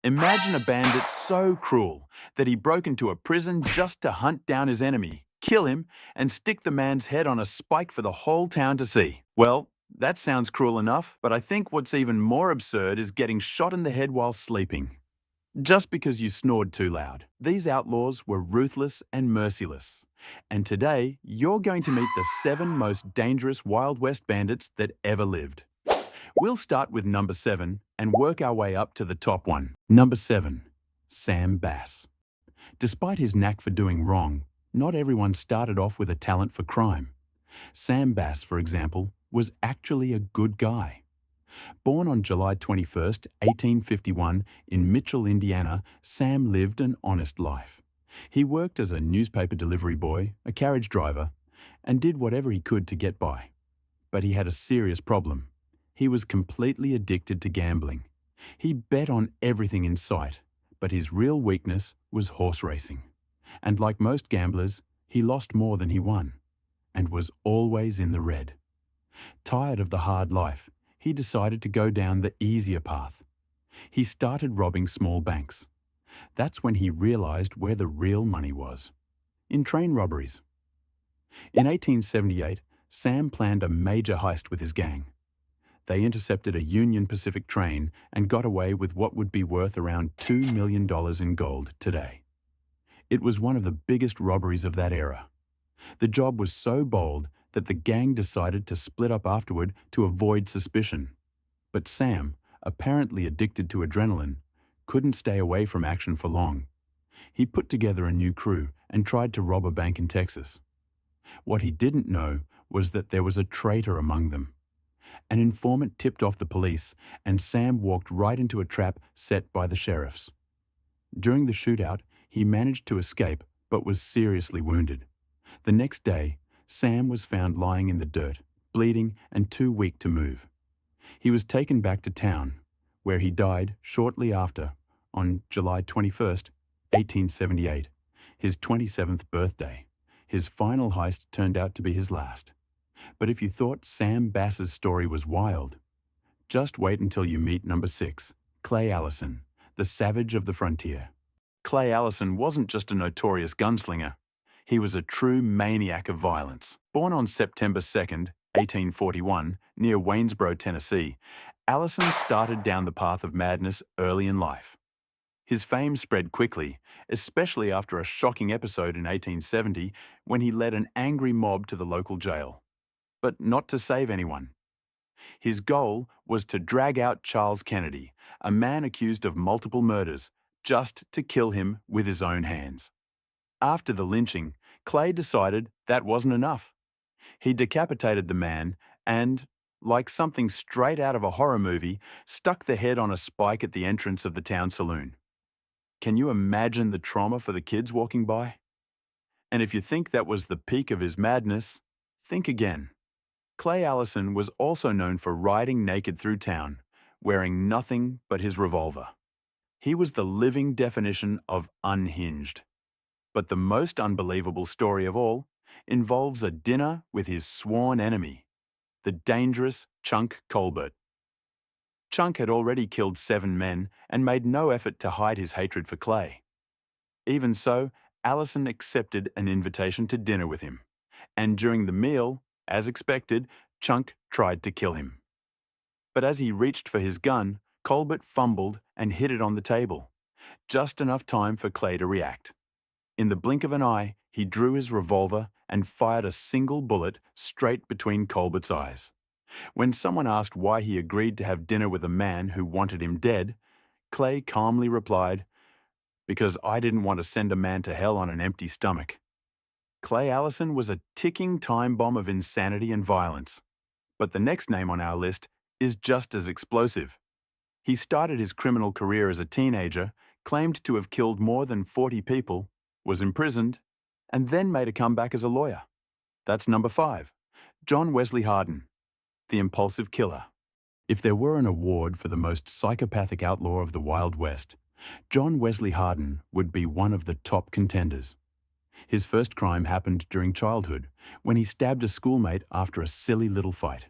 Imagine a bandit so cruel that he broke into a prison just to hunt down his enemy, kill him, and stick the man's head on a spike for the whole town to see. Well, that sounds cruel enough, but I think what's even more absurd is getting shot in the head while sleeping, just because you snored too loud. These outlaws were ruthless and merciless. And today, you're going to meet the 7 most dangerous Wild West bandits that ever lived. We'll start with number 7 and work our way up to the top one. Number 7. Sam Bass. Despite his knack for doing wrong, not everyone started off with a talent for crime. Sam Bass, for example, was actually a good guy. Born on July 21, 1851, in Mitchell, Indiana, Sam lived an honest life. He worked as a newspaper delivery boy, a carriage driver, and did whatever he could to get by. But he had a serious problem. He was completely addicted to gambling. He bet on everything in sight, but his real weakness was horse racing. And like most gamblers, he lost more than he won, and was always in the red. Tired of the hard life, he decided to go down the easier path. He started robbing small banks. That's when he realized where the real money was: in train robberies. In 1878, Sam planned a major heist with his gang. They intercepted a Union Pacific train and got away with what would be worth around $2 million in gold today. It was one of the biggest robberies of that era. The job was so bold that the gang decided to split up afterward to avoid suspicion. But Sam, apparently addicted to adrenaline, couldn't stay away from action for long. He put together a new crew and tried to rob a bank in Texas. What he didn't know was that there was a traitor among them. An informant tipped off the police, and Sam walked right into a trap set by the sheriffs. During the shootout, he managed to escape but was seriously wounded. The next day, Sam was found lying in the dirt, bleeding and too weak to move. He was taken back to town, where he died shortly after, on July 21st, 1878, his 27th birthday. His final heist turned out to be his last. But if you thought Sam Bass's story was wild, just wait until you meet number 6, Clay Allison, the savage of the frontier. Clay Allison wasn't just a notorious gunslinger. He was a true maniac of violence. Born on September 2nd, 1841, near Waynesboro, Tennessee, Allison started down the path of madness early in life. His fame spread quickly, especially after a shocking episode in 1870 when he led an angry mob to the local jail. But not to save anyone. His goal was to drag out Charles Kennedy, a man accused of multiple murders, just to kill him with his own hands. After the lynching, Clay decided that wasn't enough. He decapitated the man and, like something straight out of a horror movie, stuck the head on a spike at the entrance of the town saloon. Can you imagine the trauma for the kids walking by? And if you think that was the peak of his madness, think again. Clay Allison was also known for riding naked through town, wearing nothing but his revolver. He was the living definition of unhinged. But the most unbelievable story of all involves a dinner with his sworn enemy, the dangerous Chunk Colbert. Chunk had already killed 7 men and made no effort to hide his hatred for Clay. Even so, Allison accepted an invitation to dinner with him, and during the meal, as expected, Chunk tried to kill him. But as he reached for his gun, Colbert fumbled and hit it on the table, just enough time for Clay to react. In the blink of an eye, he drew his revolver and fired a single bullet straight between Colbert's eyes. When someone asked why he agreed to have dinner with a man who wanted him dead, Clay calmly replied, "Because I didn't want to send a man to hell on an empty stomach." Clay Allison was a ticking time bomb of insanity and violence. But the next name on our list is just as explosive. He started his criminal career as a teenager, claimed to have killed more than 40 people, was imprisoned, and then made a comeback as a lawyer. That's number 5, John Wesley Hardin, the impulsive killer. If there were an award for the most psychopathic outlaw of the Wild West, John Wesley Hardin would be one of the top contenders. His first crime happened during childhood, when he stabbed a schoolmate after a silly little fight.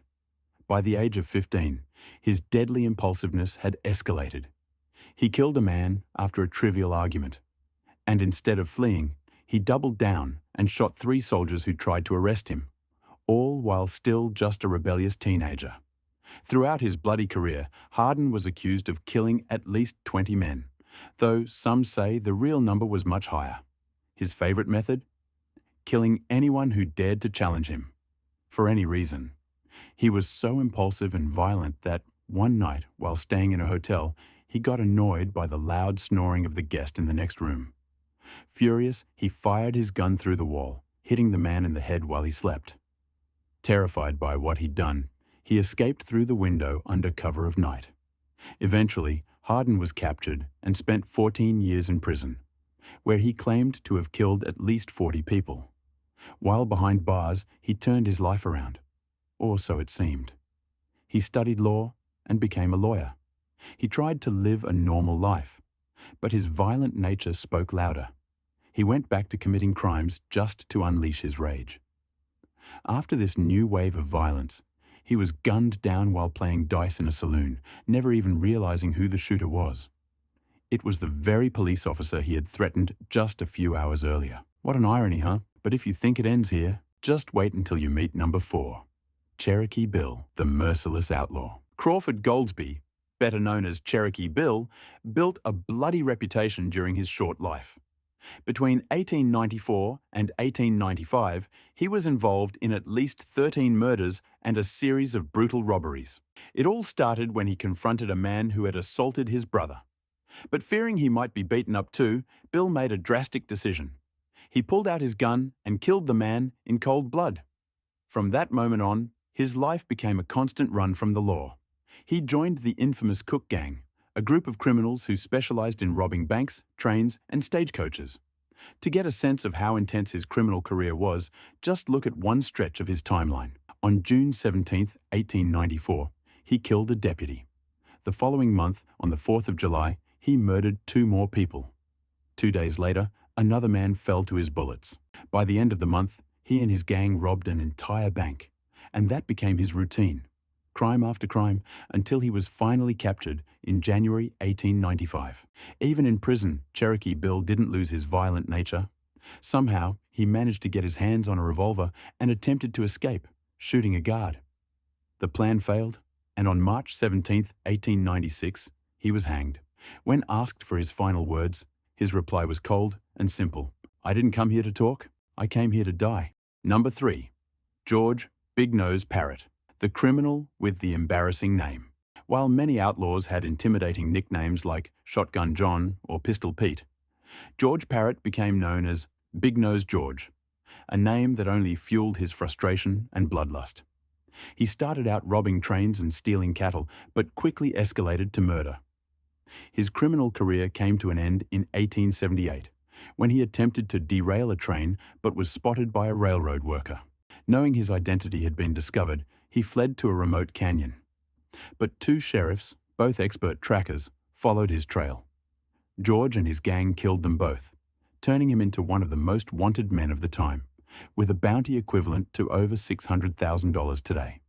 By the age of 15, his deadly impulsiveness had escalated. He killed a man after a trivial argument, and instead of fleeing, he doubled down and shot 3 soldiers who tried to arrest him, all while still just a rebellious teenager. Throughout his bloody career, Hardin was accused of killing at least 20 men, though some say the real number was much higher. His favorite method? Killing anyone who dared to challenge him, for any reason. He was so impulsive and violent that one night, while staying in a hotel, he got annoyed by the loud snoring of the guest in the next room. Furious, he fired his gun through the wall, hitting the man in the head while he slept. Terrified by what he'd done, he escaped through the window under cover of night. Eventually, Hardin was captured and spent 14 years in prison, where he claimed to have killed at least 40 people. While behind bars, he turned his life around, or so it seemed. He studied law and became a lawyer. He tried to live a normal life, but his violent nature spoke louder. He went back to committing crimes just to unleash his rage. After this new wave of violence, he was gunned down while playing dice in a saloon, never even realizing who the shooter was. It was the very police officer he had threatened just a few hours earlier. What an irony, huh? But if you think it ends here, just wait until you meet number 4. Cherokee Bill, the merciless outlaw. Crawford Goldsby, better known as Cherokee Bill, built a bloody reputation during his short life. Between 1894 and 1895, he was involved in at least 13 murders and a series of brutal robberies. It all started when he confronted a man who had assaulted his brother. But fearing he might be beaten up too, Bill made a drastic decision. He pulled out his gun and killed the man in cold blood. From that moment on, his life became a constant run from the law. He joined the infamous Cook Gang, a group of criminals who specialized in robbing banks, trains, and stagecoaches. To get a sense of how intense his criminal career was, just look at one stretch of his timeline. On June 17, 1894, he killed a deputy. The following month, on the 4th of July, he murdered 2 more people. 2 days later, another man fell to his bullets. By the end of the month, he and his gang robbed an entire bank, and that became his routine. Crime after crime, until he was finally captured in January 1895. Even in prison, Cherokee Bill didn't lose his violent nature. Somehow, he managed to get his hands on a revolver and attempted to escape, shooting a guard. The plan failed, and on March 17, 1896, he was hanged. When asked for his final words, his reply was cold and simple. "I didn't come here to talk, I came here to die." Number 3. George Big Nose Parrott, the criminal with the embarrassing name. While many outlaws had intimidating nicknames like Shotgun John or Pistol Pete, George Parrott became known as Big Nose George, a name that only fueled his frustration and bloodlust. He started out robbing trains and stealing cattle, but quickly escalated to murder. His criminal career came to an end in 1878, when he attempted to derail a train but was spotted by a railroad worker. Knowing his identity had been discovered, he fled to a remote canyon. But 2 sheriffs, both expert trackers, followed his trail. George and his gang killed them both, turning him into one of the most wanted men of the time, with a bounty equivalent to over $600,000 today.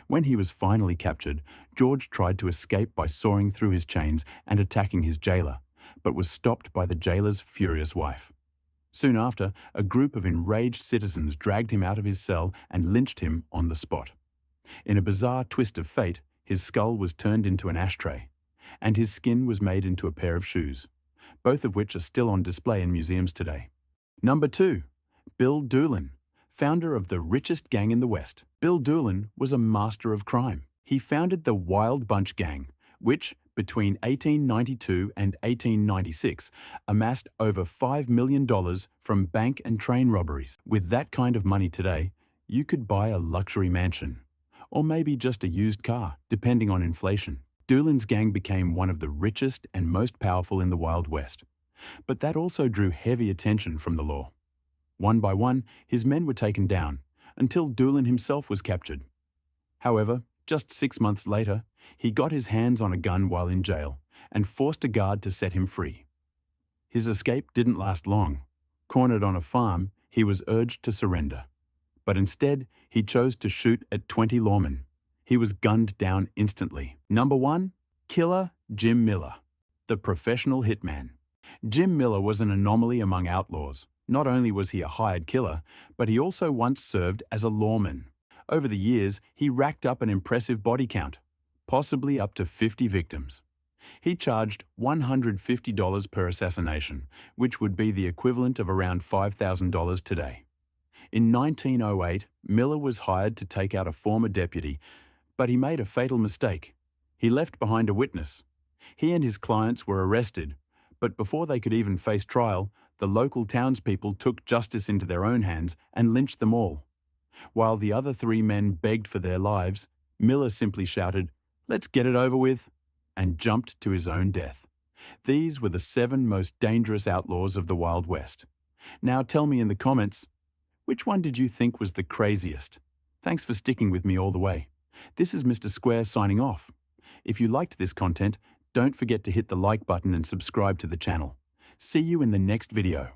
When he was finally captured, George tried to escape by soaring through his chains and attacking his jailer, but was stopped by the jailer's furious wife. Soon after, a group of enraged citizens dragged him out of his cell and lynched him on the spot. In a bizarre twist of fate, his skull was turned into an ashtray, and his skin was made into a pair of shoes, both of which are still on display in museums today. Number 2. Bill Doolin, founder of the richest gang in the West. Bill Doolin was a master of crime. He founded the Wild Bunch Gang, which, between 1892 and 1896, amassed over $5 million from bank and train robberies. With that kind of money today, you could buy a luxury mansion, or maybe just a used car, depending on inflation. Doolin's gang became one of the richest and most powerful in the Wild West. But that also drew heavy attention from the law. One by one, his men were taken down, until Doolin himself was captured. However, just 6 months later, he got his hands on a gun while in jail and forced a guard to set him free. His escape didn't last long. Cornered on a farm, he was urged to surrender. But instead, he chose to shoot at 20 lawmen. He was gunned down instantly. Number 1. Killer Jim Miller. The professional hitman. Jim Miller was an anomaly among outlaws. Not only was he a hired killer, but he also once served as a lawman. Over the years, he racked up an impressive body count, possibly up to 50 victims. He charged $150 per assassination, which would be the equivalent of around $5,000 today. In 1908, Miller was hired to take out a former deputy, but he made a fatal mistake. He left behind a witness. He and his clients were arrested, but before they could even face trial, the local townspeople took justice into their own hands and lynched them all. While the other three men begged for their lives, Miller simply shouted, "Let's get it over with," and jumped to his own death. These were the 7 most dangerous outlaws of the Wild West. Now tell me in the comments, which one did you think was the craziest? Thanks for sticking with me all the way. This is Mr. Square signing off. If you liked this content, don't forget to hit the like button and subscribe to the channel. See you in the next video.